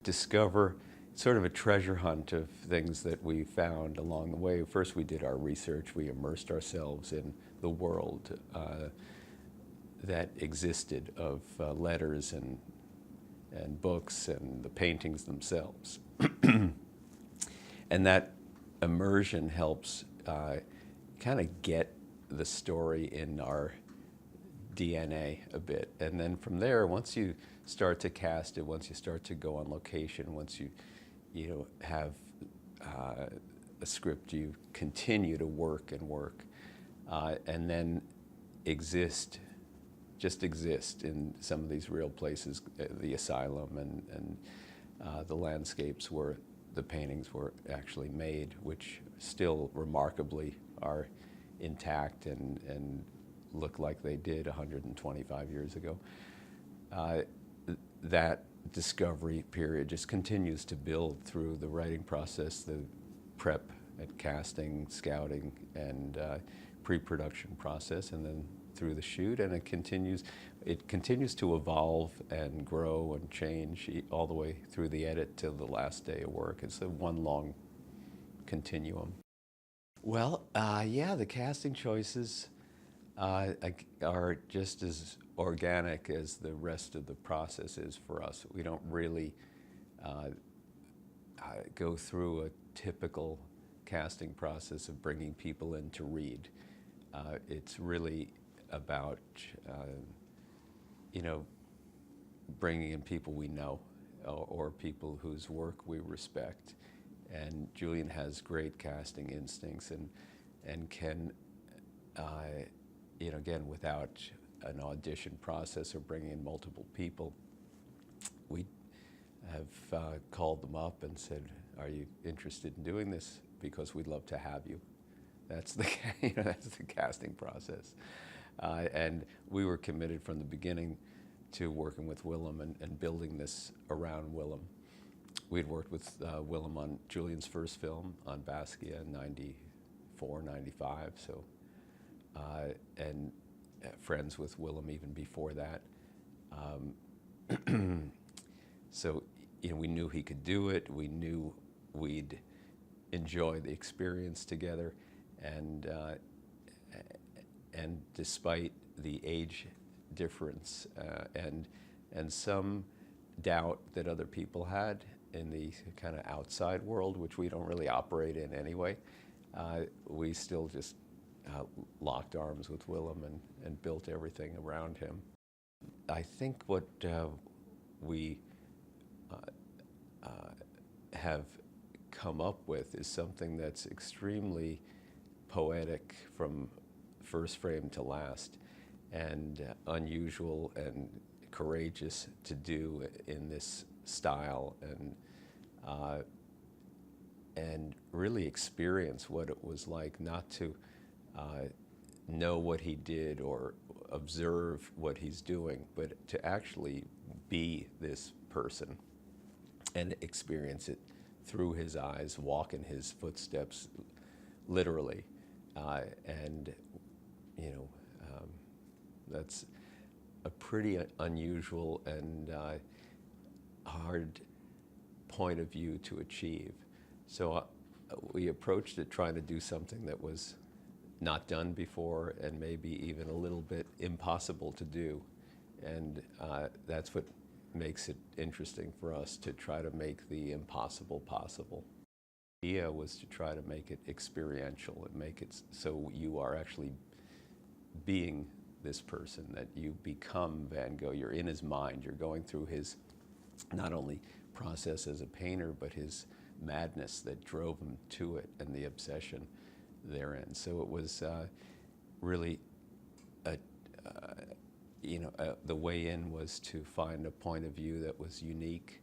discover sort of a treasure hunt of things that we found along the way. First, we did our research. We immersed ourselves in the world that existed of letters and books and the paintings themselves. And that immersion helps kind of get the story in our DNA a bit. And then from there, once you start to cast it, once you start to go on location, once you have a script, you continue to work and work, and then just exist in some of these real places, the asylum and the landscapes where the paintings were actually made, which still remarkably are intact and look like they did 125 years ago. That discovery period just continues to build through the writing process, the prep and casting, scouting, and pre-production process, and then through the shoot, and it continues to evolve and grow and change all the way through the edit till the last day of work. It's a one long continuum. Well, yeah, the casting choices are just as organic as the rest of the process is for us. We don't really go through a typical casting process of bringing people in to read. It's really about bringing in people we know or people whose work we respect. And Julian has great casting instincts and can, again, without an audition process or bringing in multiple people, we have called them up and said, "Are you interested in doing this? Because we'd love to have you." That's the that's the casting process, and we were committed from the beginning to working with Willem and building this around Willem. We'd worked with Willem on Julian's first film on Basquiat in '94, '95, so and friends with Willem even before that. So we knew he could do it. We knew we'd enjoy the experience together, and despite the age difference and some doubt that other people had in the kind of outside world, which we don't really operate in anyway, we still just locked arms with Willem and built everything around him. I think what we have come up with is something that's extremely poetic from first frame to last, and unusual and courageous to do in this style, and really experience what it was like not to know what he did or observe what he's doing, but to actually be this person and experience it through his eyes, walk in his footsteps, literally, and that's a pretty unusual and hard point of view to achieve. So we approached it trying to do something that was not done before and maybe even a little bit impossible to do. And that's what makes it interesting for us, to try to make the impossible possible. The idea was to try to make it experiential and make it so you are actually being this person, that you become Van Gogh. You're in his mind. You're going through his not only process as a painter, but his madness that drove him to it and the obsession therein. So it was really the way in was to find a point of view that was unique,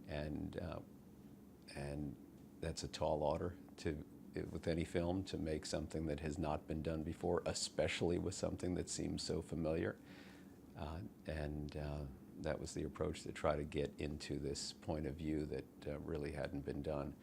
and that's a tall order with any film, to make something that has not been done before, especially with something that seems so familiar. That was the approach, to try to get into this point of view that really hadn't been done.